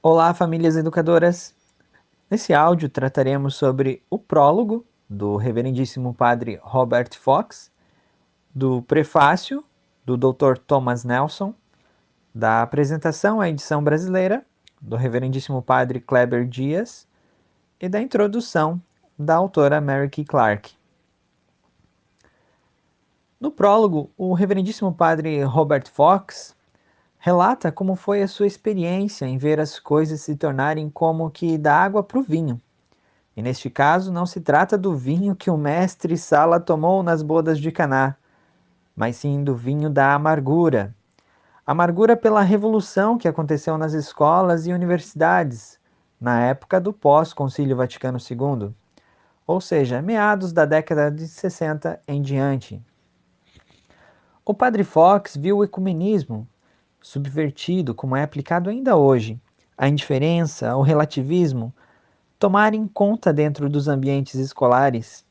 Olá, famílias educadoras! Nesse áudio trataremos sobre o prólogo do Reverendíssimo Padre Robert Fox, do prefácio do Dr. Thomas Nelson, da apresentação à edição brasileira do Reverendíssimo Padre Kleber Dias e da introdução da autora Mary Kay Clark. No prólogo, o Reverendíssimo Padre Robert Fox relata como foi a sua experiência em ver as coisas se tornarem como que da água para o vinho. E neste caso, não se trata do vinho que o mestre Sala tomou nas bodas de Caná, mas sim do vinho da amargura. Amargura pela revolução que aconteceu nas escolas e universidades, na época do pós-Concílio Vaticano II, ou seja, meados da década de 60 em diante. O Padre Fox viu o ecumenismo subvertido, como é aplicado ainda hoje, a indiferença, o relativismo, tomarem conta dentro dos ambientes escolares.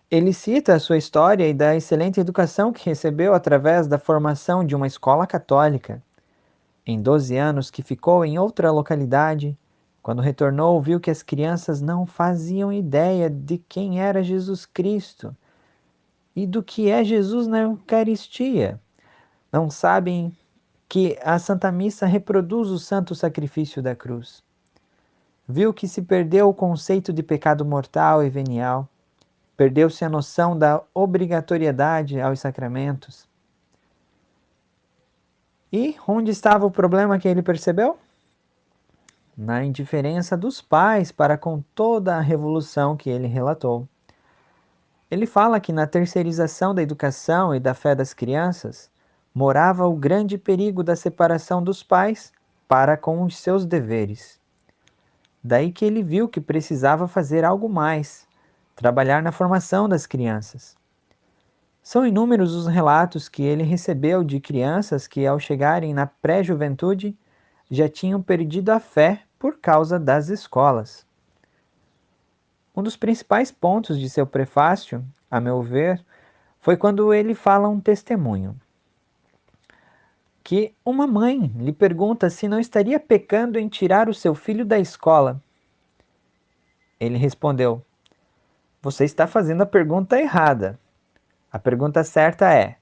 Ele cita a sua história e da excelente educação que recebeu através da formação de uma escola católica. Em 12 anos que ficou em outra localidade, quando retornou, viu que as crianças não faziam ideia de quem era Jesus Cristo e do que é Jesus na Eucaristia. Não sabem que a Santa Missa reproduz o santo sacrifício da cruz. Viu que se perdeu o conceito de pecado mortal e venial. Perdeu-se a noção da obrigatoriedade aos sacramentos. E onde estava o problema que ele percebeu? Na indiferença dos pais para com toda a revolução que ele relatou. Ele fala que na terceirização da educação e da fé das crianças morava o grande perigo da separação dos pais para com os seus deveres. Daí que ele viu que precisava fazer algo mais, trabalhar na formação das crianças. São inúmeros os relatos que ele recebeu de crianças que, ao chegarem na pré-juventude, já tinham perdido a fé por causa das escolas. Um dos principais pontos de seu prefácio, a meu ver, foi quando ele fala um testemunho. Que uma mãe lhe pergunta se não estaria pecando em tirar o seu filho da escola. Ele respondeu: "Você está fazendo a pergunta errada. A pergunta certa é: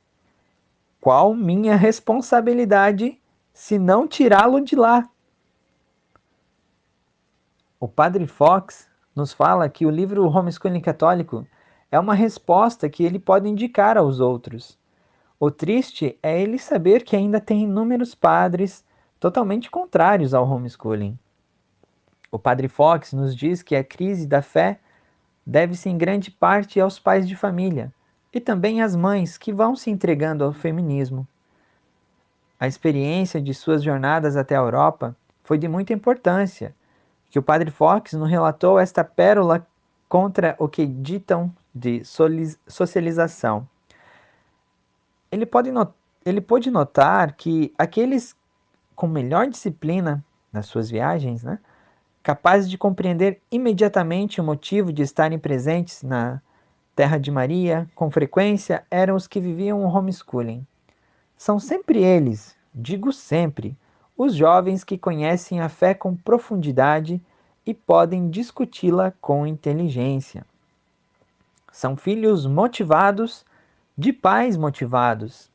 qual minha responsabilidade se não tirá-lo de lá?" O Padre Fox nos fala que o livro Homeschooling Católico é uma resposta que ele pode indicar aos outros. O triste é ele saber que ainda tem inúmeros padres totalmente contrários ao homeschooling. O Padre Fox nos diz que a crise da fé deve-se em grande parte aos pais de família e também às mães que vão se entregando ao feminismo. A experiência de suas jornadas até a Europa foi de muita importância, que o Padre Fox nos relatou esta pérola contra o que ditam de socialização. Ele pôde notar que aqueles com melhor disciplina nas suas viagens, capazes de compreender imediatamente o motivo de estarem presentes na Terra de Maria, com frequência eram os que viviam o homeschooling. São sempre eles, digo sempre, os jovens que conhecem a fé com profundidade e podem discuti-la com inteligência. São filhos motivados de pais motivados.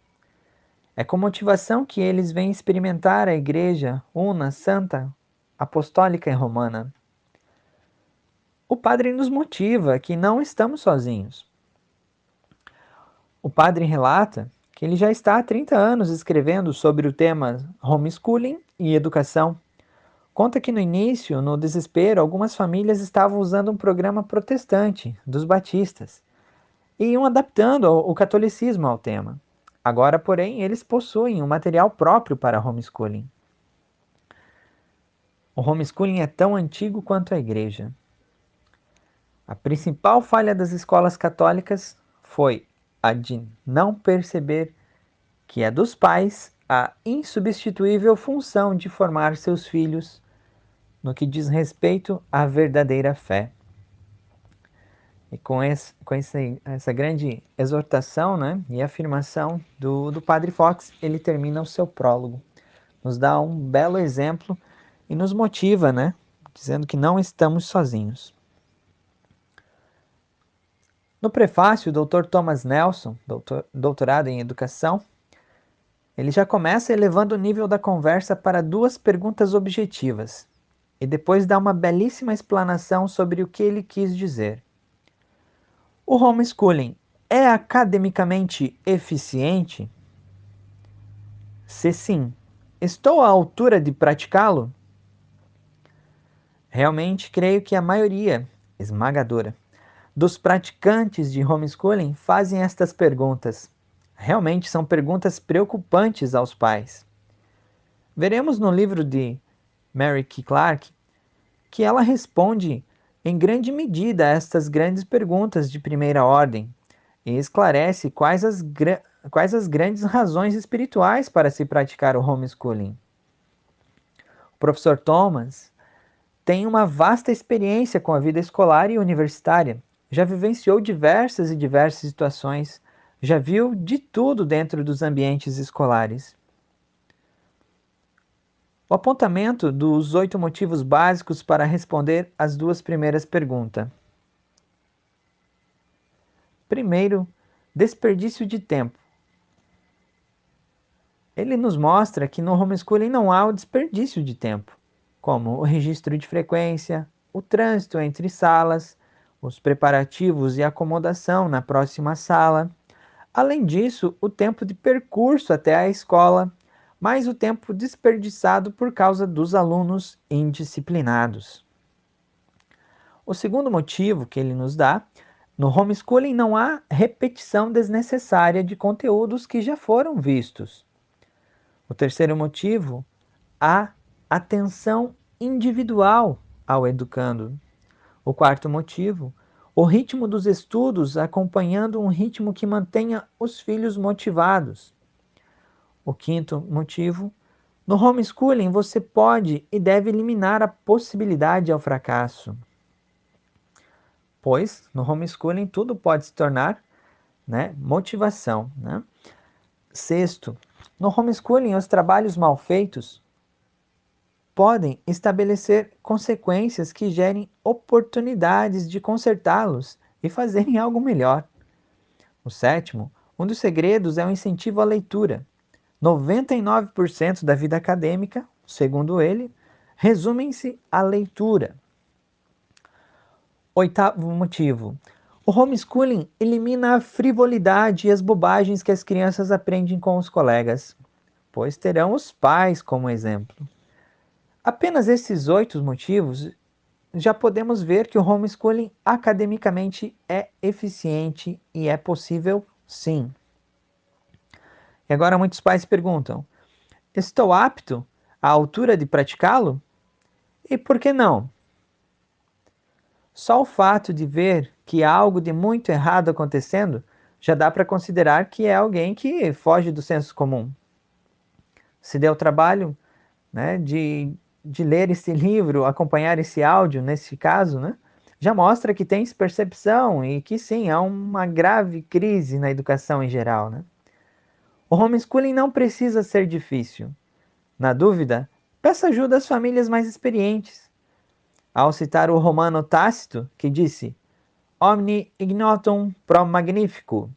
É com motivação que eles vêm experimentar a Igreja una, santa, apostólica e romana. O Padre nos motiva que não estamos sozinhos. O Padre relata que ele já está há 30 anos escrevendo sobre o tema homeschooling e educação. Conta que no início, no desespero, algumas famílias estavam usando um programa protestante dos batistas e iam adaptando o catolicismo ao tema. Agora, porém, eles possuem um material próprio para homeschooling. O homeschooling é tão antigo quanto a igreja. A principal falha das escolas católicas foi a de não perceber que é dos pais a insubstituível função de formar seus filhos no que diz respeito à verdadeira fé. E com essa grande exortação, e afirmação do Padre Fox, ele termina o seu prólogo. Nos dá um belo exemplo e nos motiva, né? Dizendo que não estamos sozinhos. No prefácio, o Dr. Thomas Nelson, doutorado em educação, ele já começa elevando o nível da conversa para duas perguntas objetivas e depois dá uma belíssima explanação sobre o que ele quis dizer. O homeschooling é academicamente eficiente? Se sim, estou à altura de praticá-lo? Realmente creio que a maioria, esmagadora, dos praticantes de homeschooling fazem estas perguntas. Realmente são perguntas preocupantes aos pais. Veremos no livro de Mary Kay Clark que ela responde em grande medida a estas grandes perguntas de primeira ordem e esclarece quais as grandes razões espirituais para se praticar o homeschooling. O professor Thomas tem uma vasta experiência com a vida escolar e universitária, já vivenciou diversas situações, já viu de tudo dentro dos ambientes escolares. O apontamento dos 8 motivos básicos para responder as duas primeiras perguntas. Primeiro, desperdício de tempo. Ele nos mostra que no homeschooling não há o desperdício de tempo, como o registro de frequência, o trânsito entre salas, os preparativos e acomodação na próxima sala. Além disso, o tempo de percurso até a escola, mais o tempo desperdiçado por causa dos alunos indisciplinados. O segundo motivo que ele nos dá, no homeschooling não há repetição desnecessária de conteúdos que já foram vistos. O terceiro motivo, há atenção individual ao educando. O quarto motivo, o ritmo dos estudos acompanhando um ritmo que mantenha os filhos motivados. O quinto motivo, no homeschooling você pode e deve eliminar a possibilidade ao fracasso. Pois no homeschooling tudo pode se tornar, né, motivação. Né? Sexto, no homeschooling os trabalhos mal feitos podem estabelecer consequências que gerem oportunidades de consertá-los e fazerem algo melhor. O sétimo, um dos segredos é o incentivo à leitura. 99% da vida acadêmica, segundo ele, resumem-se à leitura. Oitavo motivo, o homeschooling elimina a frivolidade e as bobagens que as crianças aprendem com os colegas, pois terão os pais como exemplo. Apenas esses 8 motivos já podemos ver que o homeschooling academicamente é eficiente e é possível sim. E agora muitos pais perguntam, estou apto à altura de praticá-lo? E por que não? Só o fato de ver que há algo de muito errado acontecendo já dá para considerar que é alguém que foge do senso comum. Se deu o trabalho, né, de ler esse livro, acompanhar esse áudio, nesse caso, né, já mostra que tem percepção e que sim, há uma grave crise na educação em geral. Né? O homeschooling não precisa ser difícil. Na dúvida, peça ajuda às famílias mais experientes. Ao citar o romano Tácito, que disse Omni ignotum pro magnifico,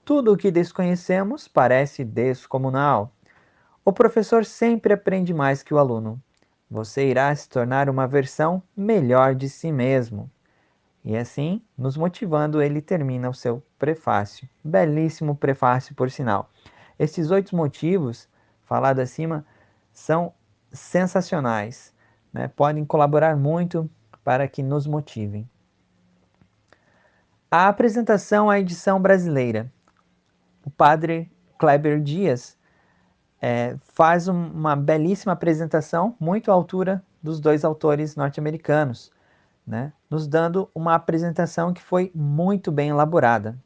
tudo o que desconhecemos parece descomunal. O professor sempre aprende mais que o aluno. Você irá se tornar uma versão melhor de si mesmo. E assim, nos motivando, ele termina o seu prefácio. Belíssimo prefácio, por sinal. Esses 8 motivos, falados acima, são sensacionais. Né? Podem colaborar muito para que nos motivem. A apresentação à edição brasileira. O padre Kleber Dias faz uma belíssima apresentação, muito à altura dos 2 autores norte-americanos, né? Nos dando uma apresentação que foi muito bem elaborada.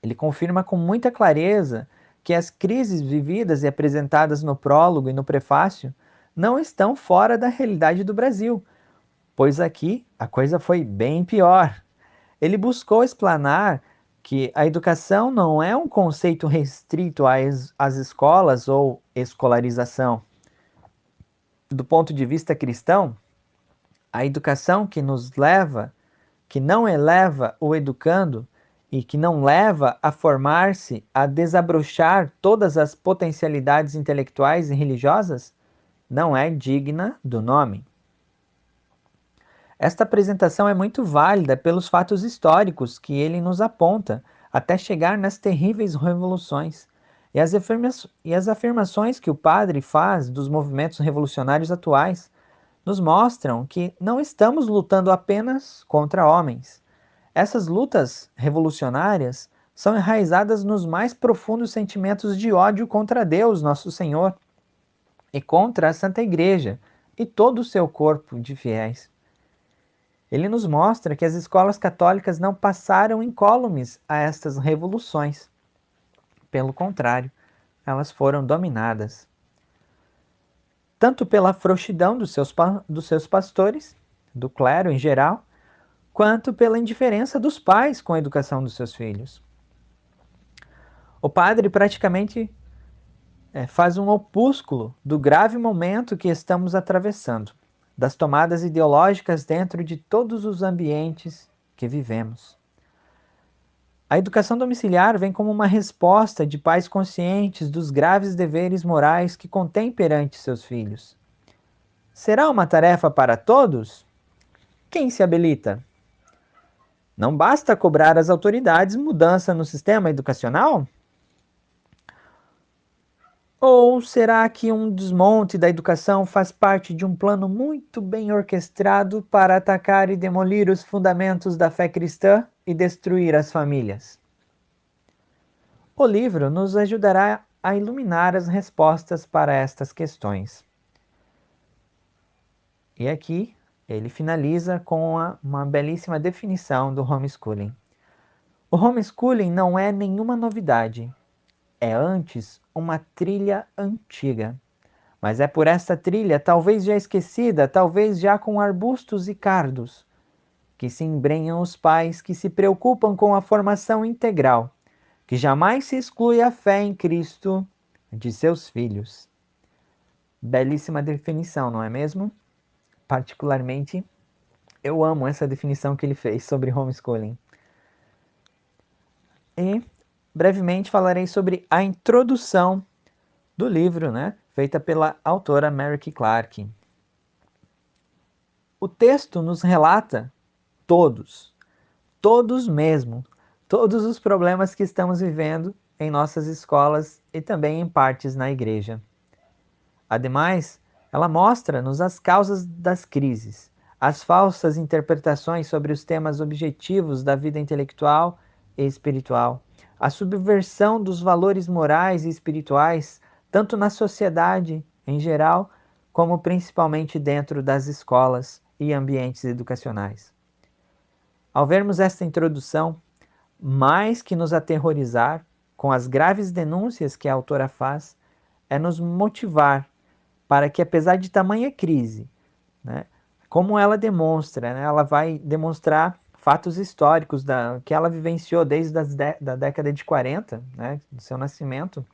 Ele confirma com muita clareza que as crises vividas e apresentadas no prólogo e no prefácio não estão fora da realidade do Brasil, pois aqui a coisa foi bem pior. Ele buscou explanar que a educação não é um conceito restrito às escolas ou escolarização. do ponto de vista cristão, a educação que não eleva o educando e que não leva a formar-se, a desabrochar todas as potencialidades intelectuais e religiosas, não é digna do nome. Esta apresentação é muito válida pelos fatos históricos que ele nos aponta, até chegar nas terríveis revoluções, e as afirmações que o padre faz dos movimentos revolucionários atuais nos mostram que não estamos lutando apenas contra homens. Essas lutas revolucionárias são enraizadas nos mais profundos sentimentos de ódio contra Deus, nosso Senhor, e contra a Santa Igreja e todo o seu corpo de fiéis. Ele nos mostra que as escolas católicas não passaram incólumes a estas revoluções. Pelo contrário, elas foram dominadas tanto pela frouxidão dos seus pastores, do clero em geral, quanto pela indiferença dos pais com a educação dos seus filhos. O padre praticamente faz um opúsculo do grave momento que estamos atravessando, das tomadas ideológicas dentro de todos os ambientes que vivemos. A educação domiciliar vem como uma resposta de pais conscientes dos graves deveres morais que contém perante seus filhos. Será uma tarefa para todos? Quem se habilita? Não basta cobrar às autoridades mudança no sistema educacional? Ou será que um desmonte da educação faz parte de um plano muito bem orquestrado para atacar e demolir os fundamentos da fé cristã e destruir as famílias? O livro nos ajudará a iluminar as respostas para estas questões. E aqui ele finaliza com uma belíssima definição do homeschooling. O homeschooling não é nenhuma novidade, é antes uma trilha antiga. Mas é por esta trilha, talvez já esquecida, talvez já com arbustos e cardos, que se embrenham os pais que se preocupam com a formação integral, que jamais se exclui a fé em Cristo de seus filhos. Belíssima definição, não é mesmo? Particularmente, eu amo essa definição que ele fez sobre homeschooling. E brevemente falarei sobre a introdução do livro, feita pela autora Mary Clark. O texto nos relata todos mesmo, todos os problemas que estamos vivendo em nossas escolas e também em partes na igreja. Ademais, ela mostra-nos as causas das crises, as falsas interpretações sobre os temas objetivos da vida intelectual e espiritual, a subversão dos valores morais e espirituais, tanto na sociedade em geral, como principalmente dentro das escolas e ambientes educacionais. Ao vermos esta introdução, mais que nos aterrorizar com as graves denúncias que a autora faz, é nos motivar para que, apesar de tamanha crise, como ela demonstra, ela vai demonstrar fatos históricos que ela vivenciou desde a década de 40, do seu nascimento,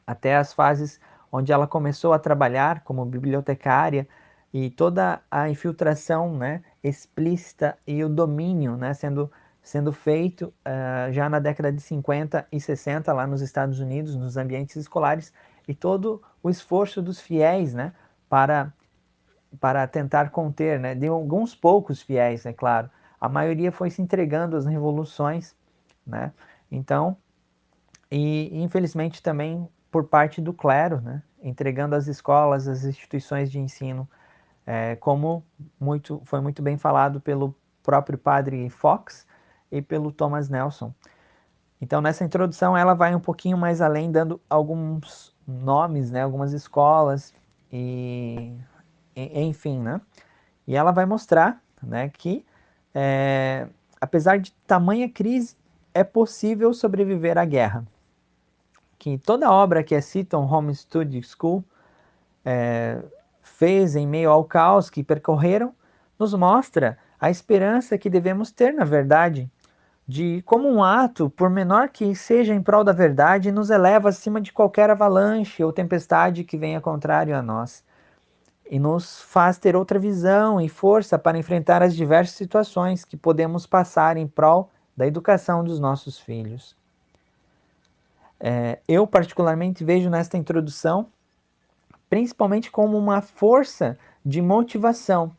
até as fases onde ela começou a trabalhar como bibliotecária e toda a infiltração explícita e o domínio sendo feito já na década de 50 e 60 lá nos Estados Unidos, nos ambientes escolares, e todo o esforço dos fiéis para tentar conter, de alguns poucos fiéis, é claro. A maioria foi se entregando às revoluções, Então, e infelizmente também por parte do clero, entregando as escolas, as instituições de ensino, como foi muito bem falado pelo próprio padre Fox e pelo Thomas Nelson. Então, nessa introdução, ela vai um pouquinho mais além, dando alguns nomes, algumas escolas, enfim, E ela vai mostrar que, apesar de tamanha crise, é possível sobreviver à guerra. Que toda obra que a Seton Home Study School fez em meio ao caos que percorreram, nos mostra a esperança que devemos ter na verdade, de como um ato, por menor que seja em prol da verdade, nos eleva acima de qualquer avalanche ou tempestade que venha contrário a nós. e nos faz ter outra visão e força para enfrentar as diversas situações que podemos passar em prol da educação dos nossos filhos. Eu particularmente vejo nesta introdução principalmente como uma força de motivação,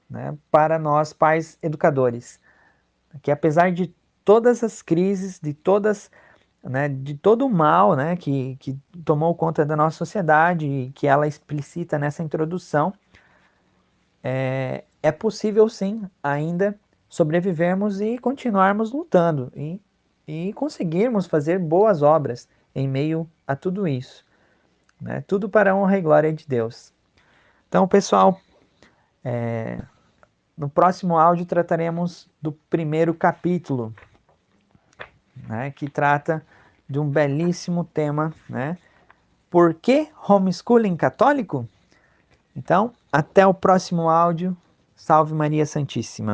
né, para nós pais educadores, que apesar de todas as crises, de todo o mal, né, que tomou conta da nossa sociedade e que ela explicita nessa introdução, é possível sim ainda sobrevivermos e continuarmos lutando e conseguirmos fazer boas obras em meio a tudo isso, né? Tudo para a honra e glória de Deus. Então, pessoal, no próximo áudio trataremos do primeiro capítulo, né, que trata de um belíssimo tema, né? Por que homeschooling católico? Então, até o próximo áudio. Salve Maria Santíssima.